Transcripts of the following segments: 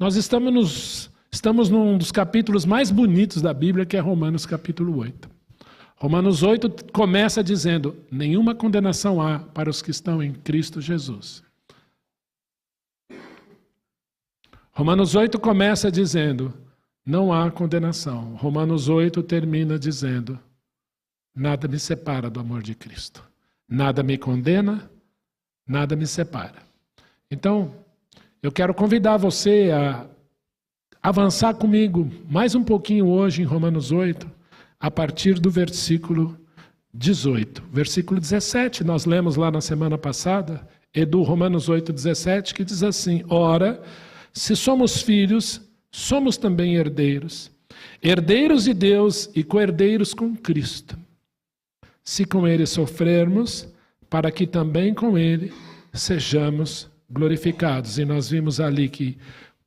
Nós estamos num dos capítulos mais bonitos da Bíblia, que é Romanos capítulo 8. Romanos 8 começa dizendo: nenhuma condenação há para os que estão em Cristo Jesus. Romanos 8 começa dizendo: não há condenação. Romanos 8 termina dizendo: nada me separa do amor de Cristo. Nada me condena, nada me separa. Então, eu quero convidar você a avançar comigo mais um pouquinho hoje em Romanos 8, a partir do versículo 18. Versículo 17, nós lemos lá na semana passada, do Romanos 8, 17, que diz assim: ora, se somos filhos, somos também herdeiros, herdeiros de Deus e co-herdeiros com Cristo. Se com Ele sofrermos, para que também com Ele sejamos glorificados. E nós vimos ali que,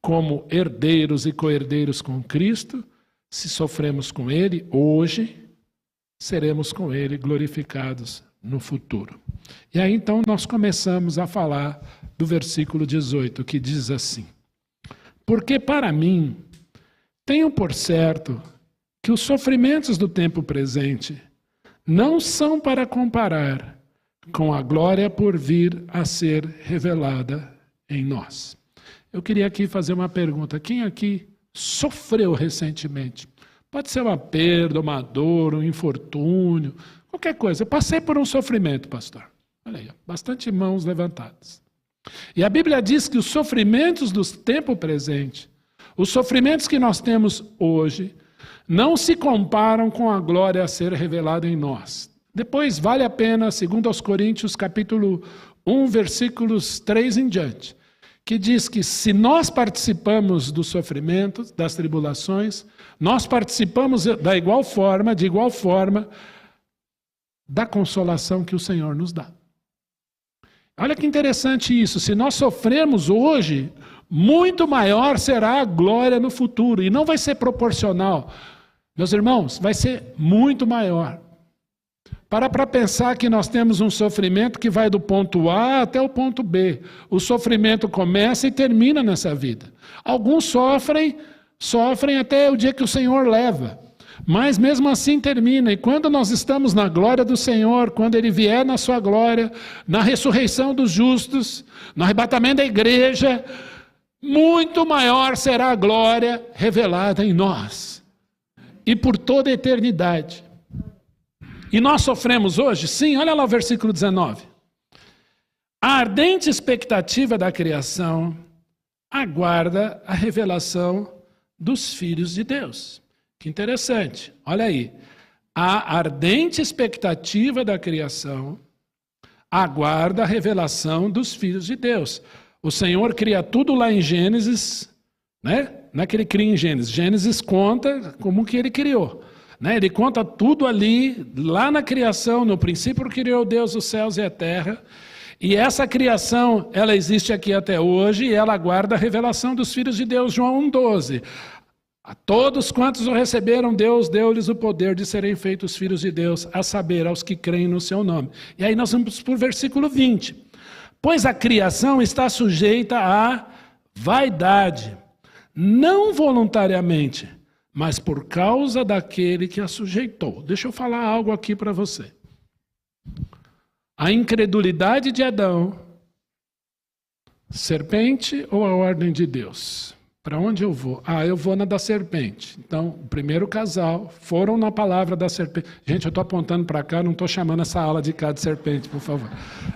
como herdeiros e co-herdeiros com Cristo, se sofremos com Ele hoje, seremos com Ele glorificados no futuro. E aí então nós começamos a falar do versículo 18, que diz assim: porque para mim, tenho por certo que os sofrimentos do tempo presente não são para comparar com a glória por vir a ser revelada em nós. Eu queria aqui fazer uma pergunta: quem aqui sofreu recentemente? Pode ser uma perda, uma dor, um infortúnio, qualquer coisa. Eu passei por um sofrimento, pastor. Olha aí, bastante mãos levantadas. E a Bíblia diz que os sofrimentos do tempo presente, os sofrimentos que nós temos hoje, não se comparam com a glória a ser revelada em nós. Depois vale a pena, segundo aos Coríntios, capítulo 1, versículos 3 em diante, que diz que se nós participamos dos sofrimentos, das tribulações, nós participamos de igual forma, da consolação que o Senhor nos dá. Olha que interessante isso. Se nós sofremos hoje, muito maior será a glória no futuro. E não vai ser proporcional. Meus irmãos, vai ser muito maior. Para pensar que nós temos um sofrimento que vai do ponto A até o ponto B. O sofrimento começa e termina nessa vida. Alguns sofrem até o dia que o Senhor leva. Mas mesmo assim termina, e quando nós estamos na glória do Senhor, quando Ele vier na sua glória, na ressurreição dos justos, no arrebatamento da igreja, muito maior será a glória revelada em nós, e por toda a eternidade. E nós sofremos hoje? Sim, olha lá o versículo 19. A ardente expectativa da criação aguarda a revelação dos filhos de Deus. Que interessante, olha aí. A ardente expectativa da criação aguarda a revelação dos filhos de Deus. O Senhor cria tudo lá em Gênesis, né? Não é que Ele cria em Gênesis. Gênesis conta como que Ele criou. Né? Ele conta tudo ali, lá na criação. No princípio criou Deus os céus e a terra. E essa criação, ela existe aqui até hoje, e ela aguarda a revelação dos filhos de Deus. João 1,12. A todos quantos o receberam, Deus deu-lhes o poder de serem feitos filhos de Deus, a saber, aos que creem no seu nome. E aí nós vamos para o versículo 20. Pois a criação está sujeita à vaidade, não voluntariamente, mas por causa daquele que a sujeitou. Deixa eu falar algo aqui para você. A incredulidade de Adão, serpente ou a ordem de Deus? Para onde eu vou? Eu vou na da serpente. Então, o primeiro casal foram na palavra da serpente. Gente, eu estou apontando para cá, não estou chamando essa ala de cá de serpente, por favor.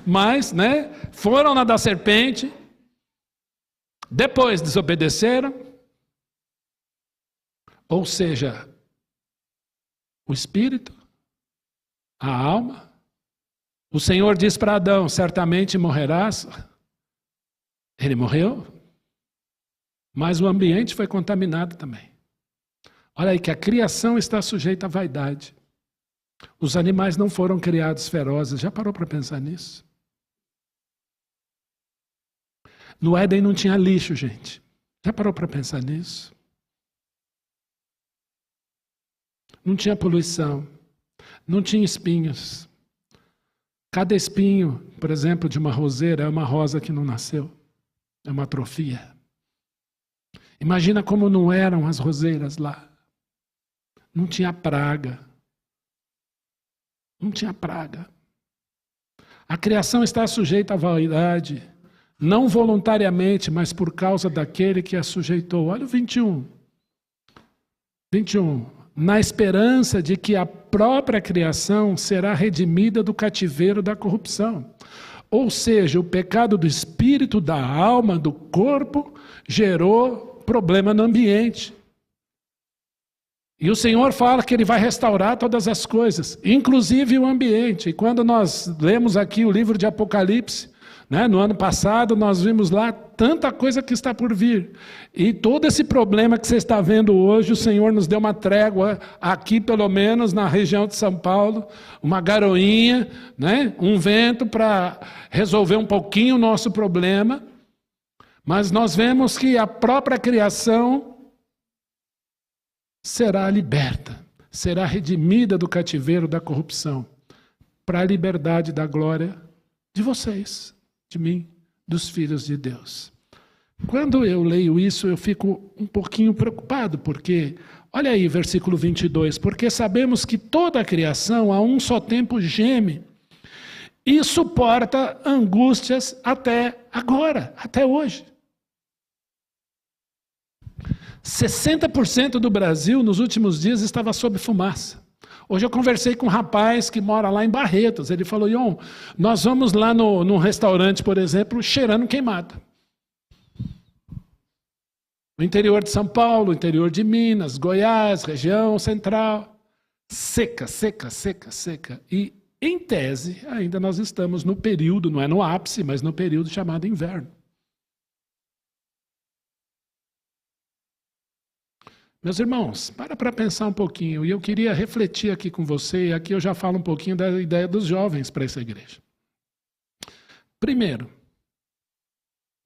Mas, né, foram na da serpente, depois desobedeceram, ou seja, o espírito, a alma. O Senhor diz para Adão, certamente morrerás. Ele morreu. Mas o ambiente foi contaminado também. Olha aí que a criação está sujeita à vaidade. Os animais não foram criados ferozes. Já parou para pensar nisso? No Éden não tinha lixo, gente. Já parou para pensar nisso? Não tinha poluição. Não tinha espinhos. Cada espinho, por exemplo, de uma roseira é uma rosa que não nasceu. É uma atrofia. Imagina como não eram as roseiras lá. Não tinha praga. Não tinha praga. A criação está sujeita à vaidade, não voluntariamente, mas por causa daquele que a sujeitou. Olha o 21. 21. Na esperança de que a própria criação será redimida do cativeiro da corrupção. Ou seja, o pecado do espírito, da alma, do corpo, gerou problema no ambiente. E o Senhor fala que Ele vai restaurar todas as coisas, inclusive o ambiente. E quando nós lemos aqui o livro de Apocalipse, né, no ano passado, nós vimos lá tanta coisa que está por vir. E todo esse problema que você está vendo hoje, o Senhor nos deu uma trégua aqui, pelo menos na região de São Paulo, uma garoinha, né, um vento para resolver um pouquinho o nosso problema. Mas nós vemos que a própria criação será liberta, será redimida do cativeiro da corrupção, para a liberdade da glória de vocês, de mim, dos filhos de Deus. Quando eu leio isso, eu fico um pouquinho preocupado, porque, olha aí, versículo 22, porque sabemos que toda a criação a um só tempo geme e suporta angústias até agora, até hoje. 60% do Brasil, nos últimos dias, estava sob fumaça. Hoje eu conversei com um rapaz que mora lá em Barretos. Ele falou, Ion, nós vamos lá num restaurante, por exemplo, cheirando queimado. No interior de São Paulo, interior de Minas, Goiás, região central. Seca, seca, seca, seca. E, em tese, ainda nós estamos no período, não é no ápice, mas no período chamado inverno. Meus irmãos, para pensar um pouquinho, e eu queria refletir aqui com você, e aqui eu já falo um pouquinho da ideia dos jovens para essa igreja. Primeiro,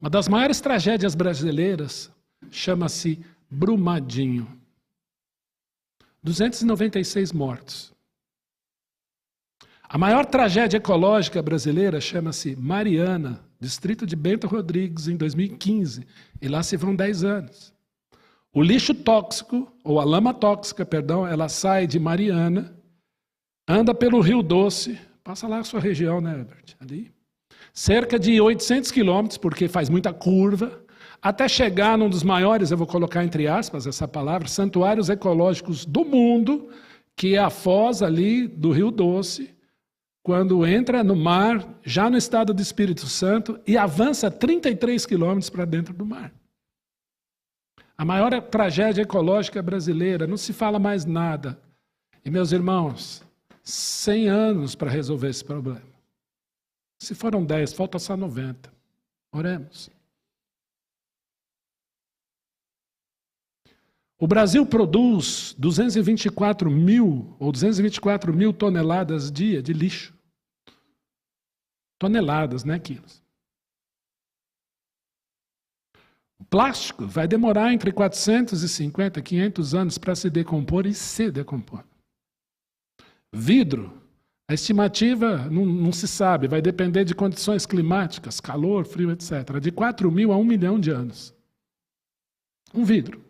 uma das maiores tragédias brasileiras chama-se Brumadinho. 296 mortos. A maior tragédia ecológica brasileira chama-se Mariana, distrito de Bento Rodrigues, em 2015, e lá se vão 10 anos. O lixo tóxico, ou a lama tóxica, perdão, ela sai de Mariana, anda pelo Rio Doce, passa lá a sua região, né, Herbert? Ali. Cerca de 800 quilômetros, porque faz muita curva, até chegar num dos maiores, eu vou colocar entre aspas essa palavra, santuários ecológicos do mundo, que é a foz ali do Rio Doce, quando entra no mar, já no estado do Espírito Santo, e avança 33 quilômetros para dentro do mar. A maior tragédia ecológica brasileira, não se fala mais nada. E, meus irmãos, 100 anos para resolver esse problema. Se foram 10, falta só 90. Oremos. O Brasil produz 224 mil toneladas dia de lixo. Toneladas, né, quilos. O plástico vai demorar entre 450 e 500 anos para se decompor e se decompor. Vidro, a estimativa não se sabe, vai depender de condições climáticas, calor, frio, etc. De 4.000 a 1 milhão de anos. Um vidro.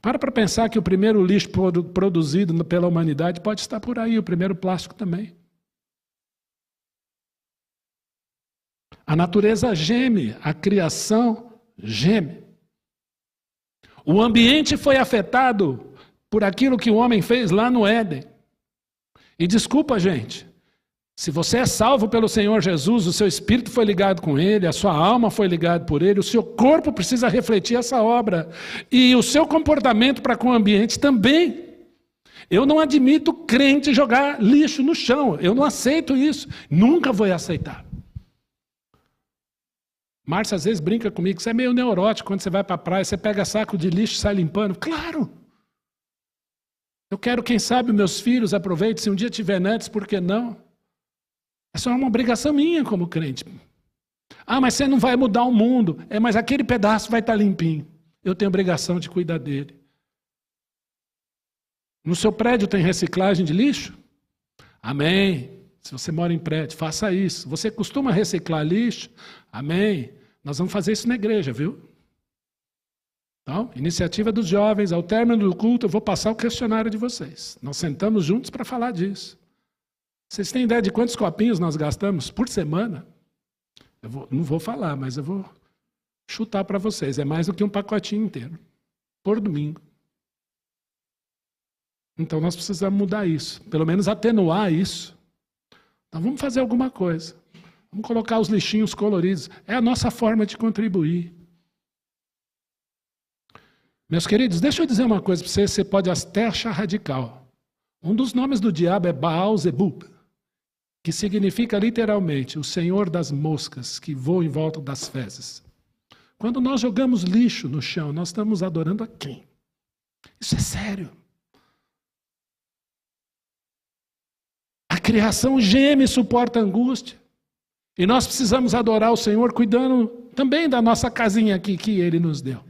Para pensar que o primeiro lixo produzido pela humanidade pode estar por aí, o primeiro plástico também. A natureza geme, a criação geme. O ambiente foi afetado por aquilo que o homem fez lá no Éden. E desculpa, gente, se você é salvo pelo Senhor Jesus, o seu espírito foi ligado com Ele, a sua alma foi ligada por Ele, o seu corpo precisa refletir essa obra. E o seu comportamento para com o ambiente também. Eu não admito crente jogar lixo no chão. Eu não aceito isso. Nunca vou aceitar. Márcia às vezes brinca comigo, você é meio neurótico quando você vai para a praia, você pega saco de lixo e sai limpando. Claro! Eu quero, quem sabe, meus filhos aproveitem, se um dia tiver netos, por que não? É só uma obrigação minha como crente. Ah, mas você não vai mudar o mundo. Mas aquele pedaço vai estar limpinho. Eu tenho obrigação de cuidar dele. No seu prédio tem reciclagem de lixo? Amém. Se você mora em prédio, faça isso. Você costuma reciclar lixo? Amém. Nós vamos fazer isso na igreja, viu? Então, iniciativa dos jovens, ao término do culto, eu vou passar o questionário de vocês. Nós sentamos juntos para falar disso. Vocês têm ideia de quantos copinhos nós gastamos por semana? Não vou falar, mas eu vou chutar para vocês. É mais do que um pacotinho inteiro, por domingo. Então nós precisamos mudar isso, pelo menos atenuar isso. Então vamos fazer alguma coisa. Vamos colocar os lixinhos coloridos. É a nossa forma de contribuir. Meus queridos, deixa eu dizer uma coisa para vocês, você pode até achar radical. Um dos nomes do diabo é Baal-zebub, que significa literalmente o senhor das moscas que voam em volta das fezes. Quando nós jogamos lixo no chão, nós estamos adorando a quem? Isso é sério. A criação geme e suporta angústia. E nós precisamos adorar o Senhor cuidando também da nossa casinha aqui que Ele nos deu.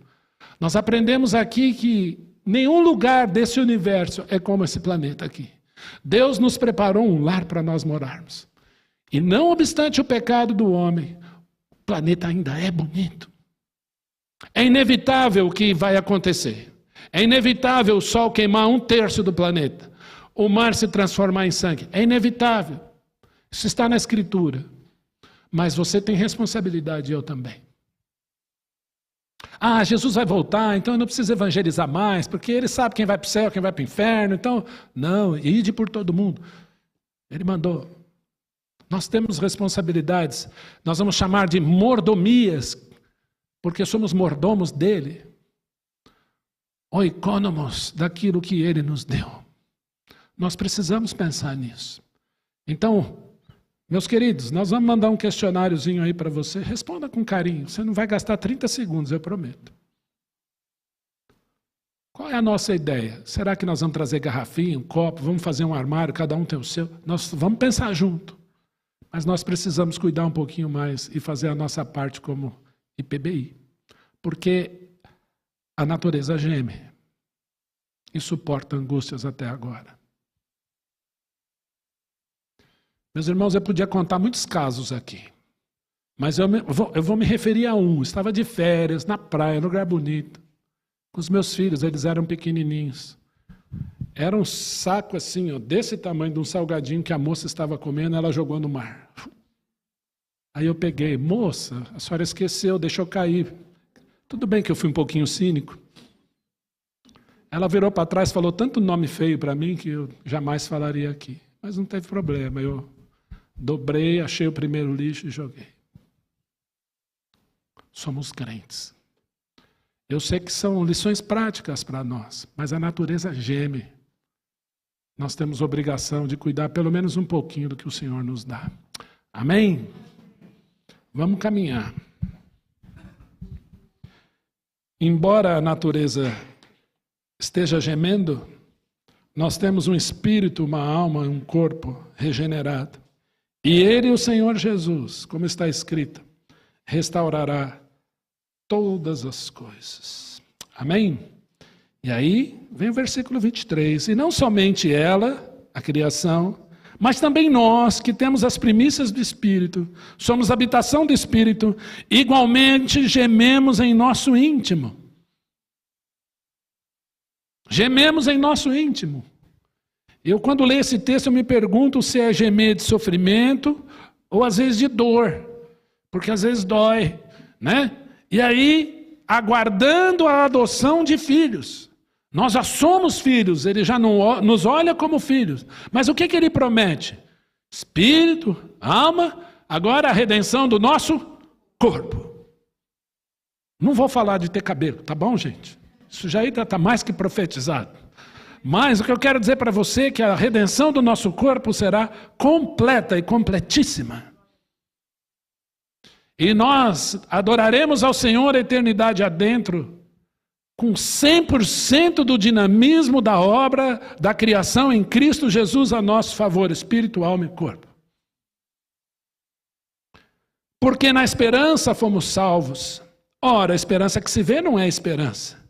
Nós aprendemos aqui que nenhum lugar desse universo é como esse planeta aqui. Deus nos preparou um lar para nós morarmos. E não obstante o pecado do homem, o planeta ainda é bonito. É inevitável o que vai acontecer. É inevitável o Sol queimar 1/3 do planeta. O mar se transformar em sangue. É inevitável. Isso está na Escritura. Mas você tem responsabilidade, eu também. Ah, Jesus vai voltar, então eu não preciso evangelizar mais, porque Ele sabe quem vai para o céu, quem vai para o inferno. Então, não, ide por todo mundo. Ele mandou. Nós temos responsabilidades. Nós vamos chamar de mordomias, porque somos mordomos dEle. Oikonomos, daquilo que Ele nos deu. Nós precisamos pensar nisso. Então, meus queridos, nós vamos mandar um questionáriozinho aí para você. Responda com carinho. Você não vai gastar 30 segundos, eu prometo. Qual é a nossa ideia? Será que nós vamos trazer garrafinha, um copo, vamos fazer um armário, cada um tem o seu? Nós vamos pensar junto. Mas nós precisamos cuidar um pouquinho mais e fazer a nossa parte como IPBI. Porque a natureza geme e suporta angústias até agora. Meus irmãos, eu podia contar muitos casos aqui, mas eu vou me referir a um. Estava de férias, na praia, num lugar bonito, com os meus filhos, eles eram pequenininhos. Era um saco assim, ó, desse tamanho, de um salgadinho que a moça estava comendo, ela jogou no mar. Aí eu peguei, moça, a senhora esqueceu, deixou cair. Tudo bem que eu fui um pouquinho cínico. Ela virou para trás, falou tanto nome feio para mim que eu jamais falaria aqui. Mas não teve problema, eu dobrei, achei o primeiro lixo e joguei. Somos crentes. Eu sei que são lições práticas para nós, mas a natureza geme. Nós temos obrigação de cuidar pelo menos um pouquinho do que o Senhor nos dá. Amém? Vamos caminhar. Embora a natureza esteja gemendo, nós temos um espírito, uma alma, um corpo regenerado. E Ele, o Senhor Jesus, como está escrito, restaurará todas as coisas. Amém? E aí vem o versículo 23. E não somente ela, a criação, mas também nós, que temos as primícias do Espírito, somos habitação do Espírito, igualmente gememos em nosso íntimo. Gememos em nosso íntimo. Eu, quando leio esse texto, eu me pergunto se é gemer de sofrimento ou às vezes de dor, porque às vezes dói, né? E aí, aguardando a adoção de filhos. Nós já somos filhos, Ele já não nos olha como filhos. Mas o que Ele promete? Espírito, alma, agora a redenção do nosso corpo. Não vou falar de ter cabelo, tá bom, gente? Isso já está mais que profetizado. Mas o que eu quero dizer para você é que a redenção do nosso corpo será completa e completíssima. E nós adoraremos ao Senhor a eternidade adentro, com 100% do dinamismo da obra da criação em Cristo Jesus a nosso favor, espírito, alma e corpo. Porque na esperança fomos salvos. Ora, a esperança que se vê não é esperança,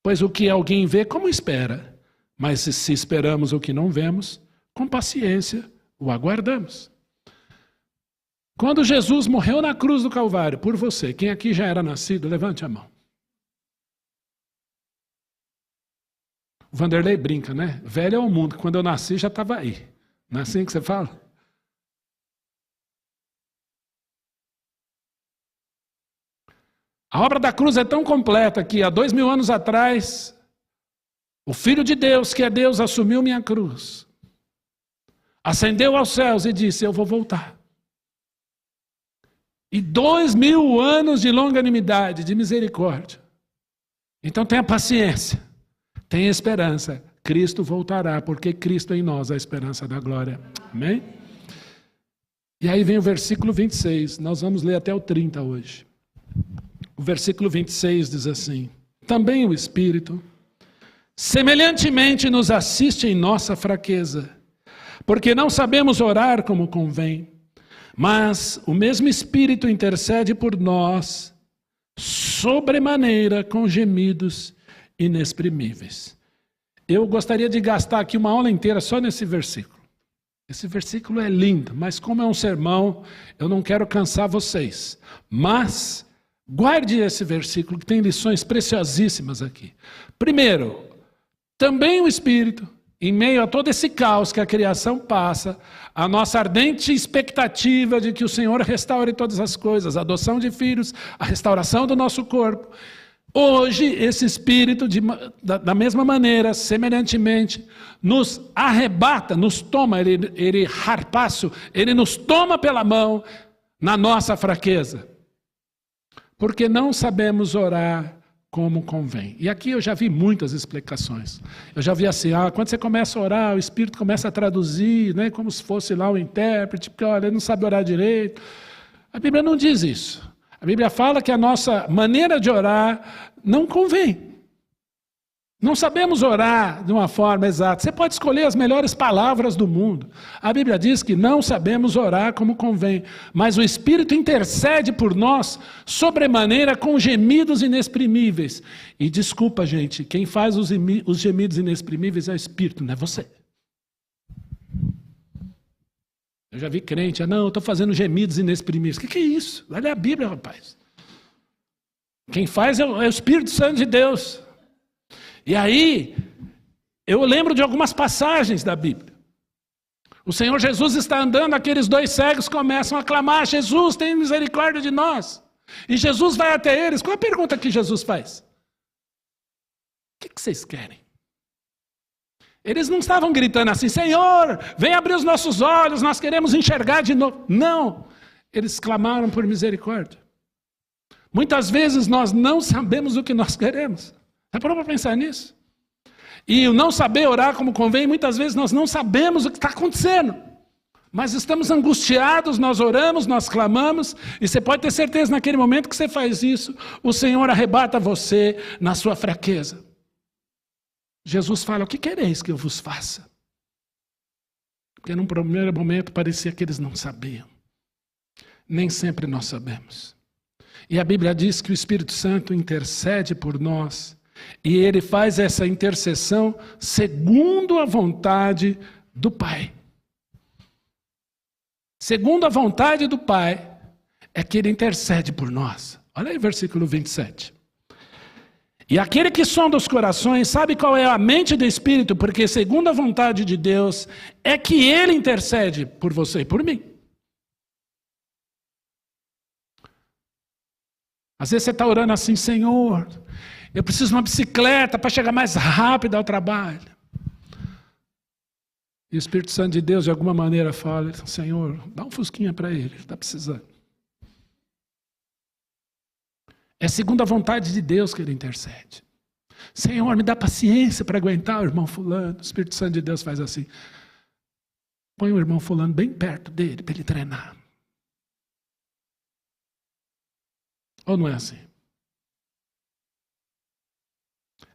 pois o que alguém vê, como espera? Mas se esperamos o que não vemos, com paciência o aguardamos. Quando Jesus morreu na cruz do Calvário por você, quem aqui já era nascido, levante a mão. O Vanderlei brinca, né? Velho é o mundo, quando eu nasci já estava aí. Não é assim que você fala? A obra da cruz é tão completa que há 2000 anos atrás, o Filho de Deus, que é Deus, assumiu minha cruz. Ascendeu aos céus e disse, eu vou voltar. E 2000 anos de longanimidade, de misericórdia. Então tenha paciência, tenha esperança. Cristo voltará, porque Cristo em nós é a esperança da glória. Amém? E aí vem o versículo 26, nós vamos ler até o 30 hoje. O versículo 26 diz assim, também o Espírito, semelhantemente nos assiste em nossa fraqueza, porque não sabemos orar como convém, mas o mesmo Espírito intercede por nós, sobremaneira com gemidos inexprimíveis. Eu gostaria de gastar aqui uma aula inteira só nesse versículo. Esse versículo é lindo, mas como é um sermão, eu não quero cansar vocês. Mas guarde esse versículo que tem lições preciosíssimas aqui. Primeiro, também o Espírito, em meio a todo esse caos que a criação passa, a nossa ardente expectativa de que o Senhor restaure todas as coisas, a adoção de filhos, a restauração do nosso corpo. Hoje, esse Espírito, da mesma maneira, semelhantemente, nos arrebata, nos toma, ele harpasso, ele nos toma pela mão na nossa fraqueza. Porque não sabemos orar como convém. E aqui eu já vi muitas explicações. Eu já vi assim, quando você começa a orar, o Espírito começa a traduzir, né, como se fosse lá o intérprete, porque olha, ele não sabe orar direito. A Bíblia não diz isso. A Bíblia fala que a nossa maneira de orar não convém. Não sabemos orar de uma forma exata. Você pode escolher as melhores palavras do mundo. A Bíblia diz que não sabemos orar como convém, mas o Espírito intercede por nós sobremaneira com gemidos inexprimíveis. E desculpa, gente, quem faz os gemidos inexprimíveis é o Espírito, não é você. Eu já vi crente, não, eu estou fazendo gemidos inexprimíveis. O que é isso? Olha a Bíblia, rapaz. Quem faz é o Espírito Santo de Deus. E aí, eu lembro de algumas passagens da Bíblia. O Senhor Jesus está andando, aqueles dois cegos começam a clamar, Jesus, tem misericórdia de nós. E Jesus vai até eles. Qual é a pergunta que Jesus faz? O que vocês querem? Eles não estavam gritando assim, Senhor, vem abrir os nossos olhos, nós queremos enxergar de novo. Não, eles clamaram por misericórdia. Muitas vezes nós não sabemos o que nós queremos. Já parou para pensar nisso? E o não saber orar como convém, muitas vezes nós não sabemos o que está acontecendo. Mas estamos angustiados, nós oramos, nós clamamos, e você pode ter certeza, naquele momento que você faz isso, o Senhor arrebata você na sua fraqueza. Jesus fala, o que quereis que eu vos faça? Porque num primeiro momento parecia que eles não sabiam. Nem sempre nós sabemos. E a Bíblia diz que o Espírito Santo intercede por nós, e ele faz essa intercessão segundo a vontade do Pai. Segundo a vontade do Pai, é que ele intercede por nós. Olha aí o versículo 27. E aquele que sonda os corações sabe qual é a mente do Espírito, porque segundo a vontade de Deus, é que ele intercede por você e por mim. Às vezes você está orando assim, Senhor, eu preciso de uma bicicleta para chegar mais rápido ao trabalho. E o Espírito Santo de Deus, de alguma maneira, fala, Senhor, dá um fusquinha para ele está precisando. É segundo a vontade de Deus que ele intercede. Senhor, me dá paciência para aguentar o irmão fulano. O Espírito Santo de Deus faz assim. Põe o irmão fulano bem perto dele para ele treinar. Ou não é assim?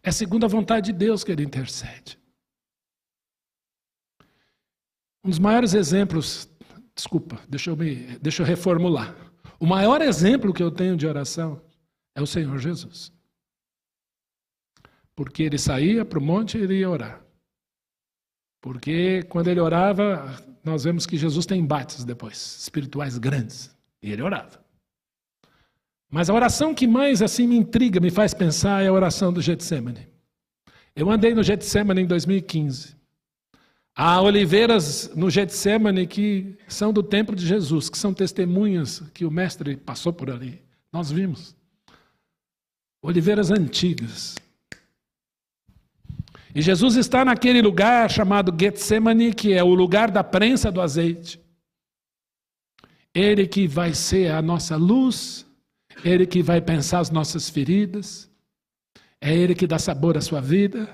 É segundo a vontade de Deus que ele intercede. Um dos maiores exemplos, deixa eu reformular. O maior exemplo que eu tenho de oração é o Senhor Jesus. Porque ele saía para o monte e ele ia orar. Porque quando ele orava, nós vemos que Jesus tem embates depois, espirituais grandes. E ele orava. Mas a oração que mais assim me intriga, me faz pensar, é a oração do Getsemane. Eu andei no Getsemane em 2015. Há oliveiras no Getsemane que são do templo de Jesus, que são testemunhas que o mestre passou por ali. Nós vimos. Oliveiras antigas. E Jesus está naquele lugar chamado Getsemane, que é o lugar da prensa do azeite. Ele que vai ser a nossa luz, Ele que vai pensar as nossas feridas, é Ele que dá sabor à sua vida.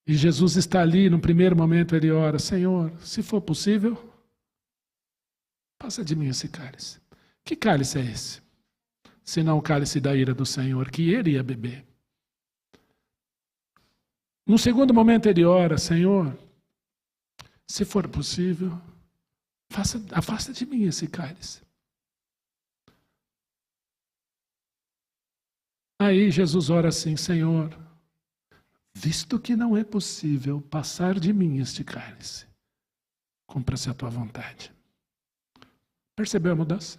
E Jesus está ali, no primeiro momento ele ora, Senhor, se for possível, passa de mim esse cálice. Que cálice é esse? Senão o cálice da ira do Senhor, que ele ia beber. No segundo momento ele ora, Senhor, se for possível, afasta de mim esse cálice. Aí Jesus ora assim, Senhor, visto que não é possível passar de mim este cálice, cumpra-se a tua vontade. Percebeu a mudança?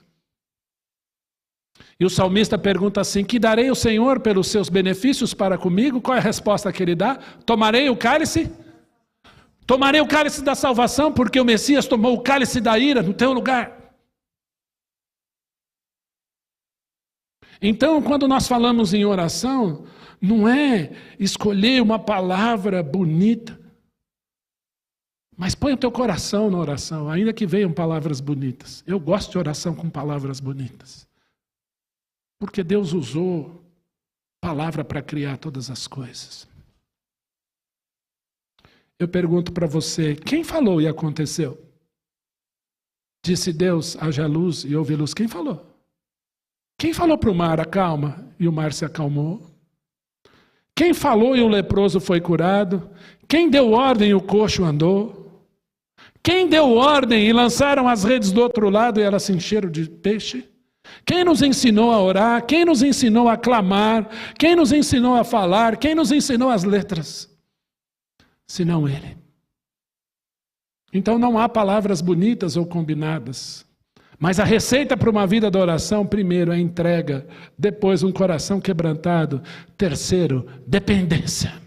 E o salmista pergunta assim, que darei ao Senhor pelos seus benefícios para comigo? Qual é a resposta que ele dá? Tomarei o cálice? Tomarei o cálice da salvação, porque o Messias tomou o cálice da ira no teu lugar. Então, quando nós falamos em oração, não é escolher uma palavra bonita, mas põe o teu coração na oração, ainda que venham palavras bonitas. Eu gosto de oração com palavras bonitas, porque Deus usou palavra para criar todas as coisas. Eu pergunto para você, quem falou e aconteceu? Disse Deus, haja luz e houve luz. Quem falou? Quem falou para o mar, acalma, e o mar se acalmou? Quem falou e o leproso foi curado? Quem deu ordem e o coxo andou? Quem deu ordem e lançaram as redes do outro lado e elas se encheram de peixe? Quem nos ensinou a orar? Quem nos ensinou a clamar? Quem nos ensinou a falar? Quem nos ensinou as letras? Senão Ele. Então não há palavras bonitas ou combinadas. Mas a receita para uma vida de oração, primeiro, é entrega. Depois, um coração quebrantado. Terceiro, dependência.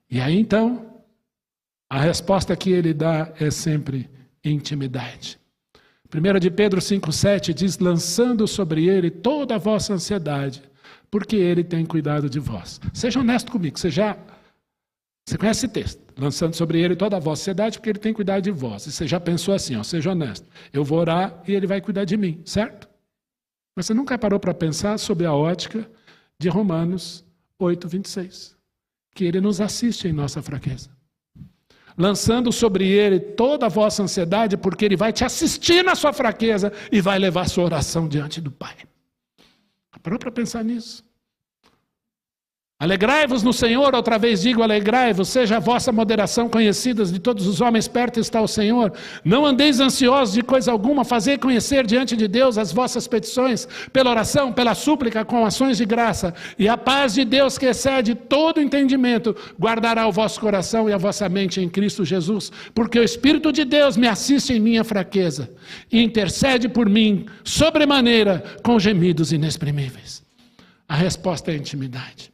E aí, então, a resposta que ele dá é sempre intimidade. 1 de Pedro 5,7 diz, lançando sobre ele toda a vossa ansiedade, porque ele tem cuidado de vós. Seja honesto comigo, você conhece esse texto. Lançando sobre ele toda a vossa ansiedade, porque ele tem cuidado de vós. E você já pensou assim, seja honesto. Eu vou orar e ele vai cuidar de mim, certo? Mas você nunca parou para pensar sobre a ótica de Romanos 8,26. Que ele nos assiste em nossa fraqueza. Lançando sobre ele toda a vossa ansiedade, porque ele vai te assistir na sua fraqueza e vai levar a sua oração diante do Pai. Parou para pensar nisso? Alegrai-vos no Senhor, outra vez digo, alegrai-vos, seja a vossa moderação conhecida de todos os homens, perto está o Senhor. Não andeis ansiosos de coisa alguma, fazei conhecer diante de Deus as vossas petições, pela oração, pela súplica, com ações de graça. E a paz de Deus, que excede todo entendimento, guardará o vosso coração e a vossa mente em Cristo Jesus. Porque o Espírito de Deus me assiste em minha fraqueza e intercede por mim, sobremaneira, com gemidos inexprimíveis. A resposta é a intimidade.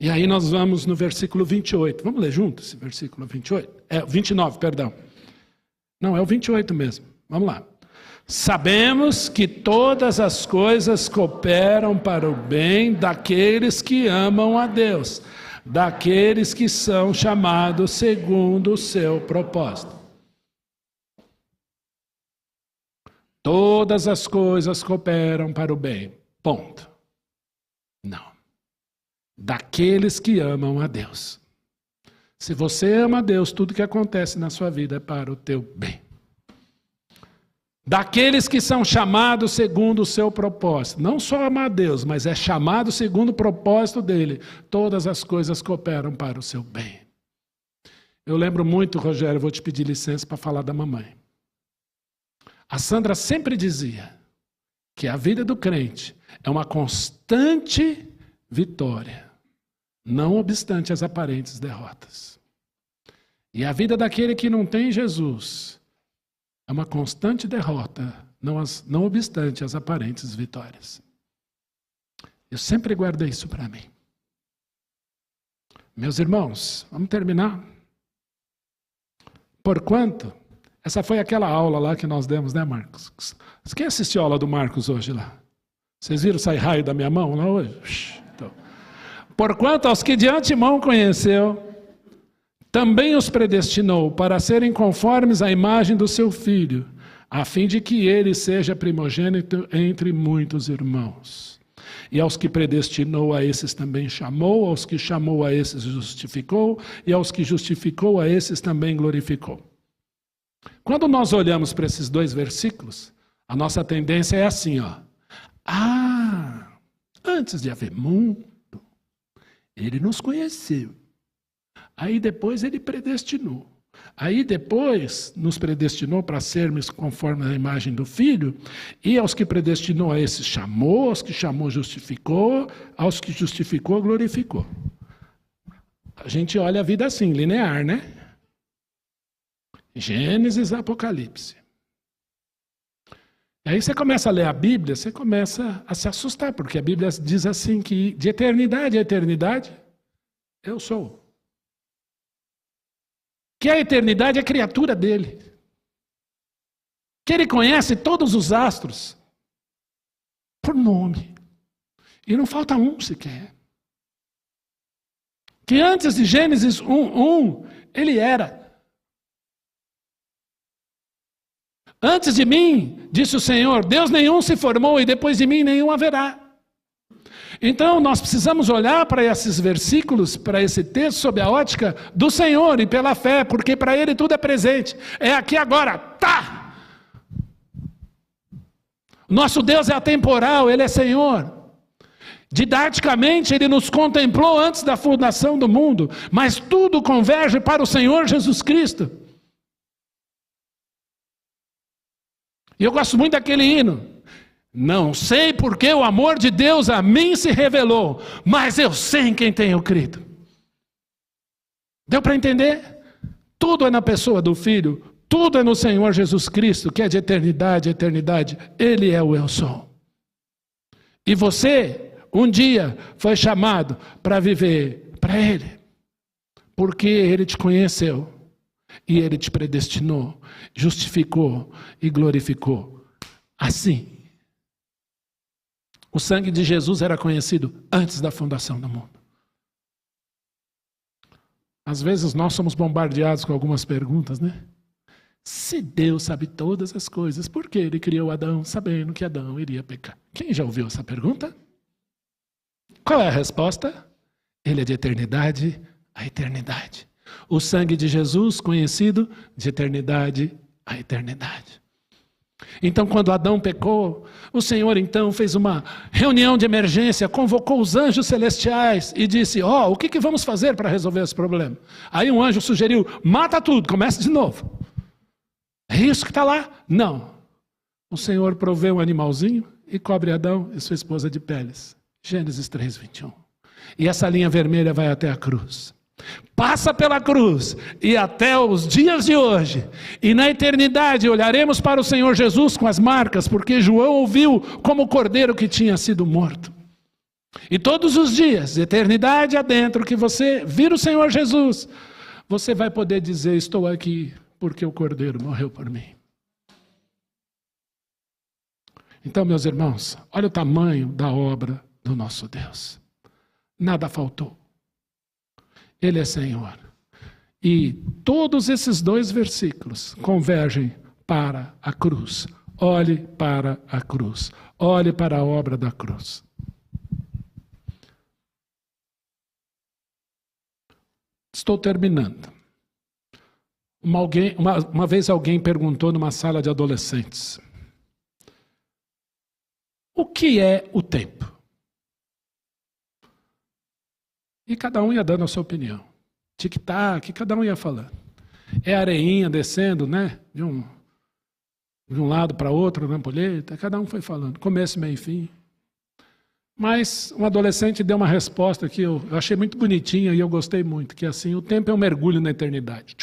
E aí nós vamos no versículo 28. Vamos ler juntos esse versículo 28? 29, perdão. Não, é o 28 mesmo. Vamos lá. Sabemos que todas as coisas cooperam para o bem daqueles que amam a Deus, daqueles que são chamados segundo o seu propósito. Todas as coisas cooperam para o bem. Ponto. Não. Daqueles que amam a Deus. Se você ama a Deus, tudo que acontece na sua vida é para o teu bem. Daqueles que são chamados segundo o seu propósito. Não só amar a Deus, mas é chamado segundo o propósito dele. Todas as coisas cooperam para o seu bem. Eu lembro muito, Rogério, eu vou te pedir licença para falar da mamãe. A Sandra sempre dizia que a vida do crente é uma constante vitória, não obstante as aparentes derrotas. E a vida daquele que não tem Jesus é uma constante derrota, não obstante as aparentes vitórias. Eu sempre guardei isso para mim. Meus irmãos, vamos terminar? Porquanto, essa foi aquela aula lá que nós demos, né, Marcos? Quem assistiu a aula do Marcos hoje lá? Vocês viram sair raio da minha mão lá hoje? Então, porquanto aos que de antemão conheceu, também os predestinou para serem conformes à imagem do seu Filho, a fim de que ele seja primogênito entre muitos irmãos. E aos que predestinou, a esses também chamou, aos que chamou, a esses justificou, e aos que justificou, a esses também glorificou. Quando nós olhamos para esses dois versículos, a nossa tendência é assim, ó. Antes de haver mundo, ele nos conheceu. Aí depois ele predestinou. Aí depois nos predestinou para sermos conforme a imagem do Filho, e aos que predestinou, a esses chamou, aos que chamou justificou, aos que justificou glorificou. A gente olha a vida assim, linear, né? Gênesis, Apocalipse. E aí você começa a ler a Bíblia, você começa a se assustar, porque a Bíblia diz assim que de eternidade a eternidade, eu sou. Que a eternidade é criatura dele. Que ele conhece todos os astros por nome. E não falta um sequer. Que antes de Gênesis 1:1, ele era. Antes de mim, disse o Senhor, Deus nenhum se formou e depois de mim nenhum haverá. Então nós precisamos olhar para esses versículos, para esse texto, sob a ótica do Senhor e pela fé, porque para Ele tudo é presente. É aqui agora, tá! Nosso Deus é atemporal, Ele é Senhor. Didaticamente Ele nos contemplou antes da fundação do mundo, mas tudo converge para o Senhor Jesus Cristo. E eu gosto muito daquele hino. Não sei porque o amor de Deus a mim se revelou, mas eu sei em quem tenho crido. Deu para entender? Tudo é na pessoa do Filho, tudo é no Senhor Jesus Cristo, que é de eternidade a eternidade. Ele é o eu sou. E você, um dia, foi chamado para viver para Ele, porque Ele te conheceu, e Ele te predestinou, justificou e glorificou. Assim. O sangue de Jesus era conhecido antes da fundação do mundo. Às vezes nós somos bombardeados com algumas perguntas, né? Se Deus sabe todas as coisas, por que Ele criou Adão sabendo que Adão iria pecar? Quem já ouviu essa pergunta? Qual é a resposta? Ele é de eternidade a eternidade. O sangue de Jesus conhecido de eternidade a eternidade. Então, quando Adão pecou, o Senhor então fez uma reunião de emergência, convocou os anjos celestiais e disse, o que vamos fazer para resolver esse problema? Aí um anjo sugeriu, mata tudo, começa de novo. É isso que está lá? Não. O Senhor proveu um animalzinho e cobre Adão e sua esposa de peles. Gênesis 3:21. E essa linha vermelha vai até a cruz. Passa pela cruz e até os dias de hoje. E na eternidade olharemos para o Senhor Jesus com as marcas, porque João ouviu como o cordeiro que tinha sido morto. E todos os dias, eternidade adentro, que você vir o Senhor Jesus, você vai poder dizer, estou aqui porque o cordeiro morreu por mim. Então, meus irmãos, olha o tamanho da obra do nosso Deus. Nada faltou. Ele é Senhor. E todos esses dois versículos convergem para a cruz. Olhe para a cruz. Olhe para a obra da cruz. Estou terminando. Uma vez alguém perguntou numa sala de adolescentes: o que é o tempo? E cada um ia dando a sua opinião. Tic-tac, cada um ia falando. É areinha descendo, né? De um lado para outro, na ampulheta. Cada um foi falando. Começo, meio e fim. Mas um adolescente deu uma resposta que eu achei muito bonitinha e eu gostei muito. Que é assim, o tempo é um mergulho na eternidade.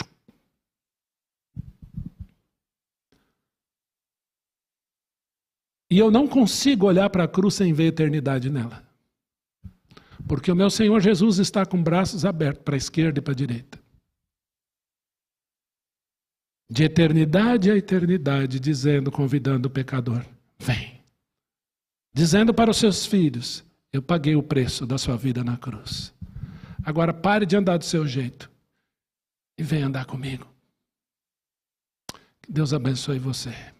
E eu não consigo olhar para a cruz sem ver a eternidade nela. Porque o meu Senhor Jesus está com braços abertos para a esquerda e para a direita. De eternidade a eternidade, dizendo, convidando o pecador, vem. Dizendo para os seus filhos, eu paguei o preço da sua vida na cruz. Agora pare de andar do seu jeito e venha andar comigo. Que Deus abençoe você.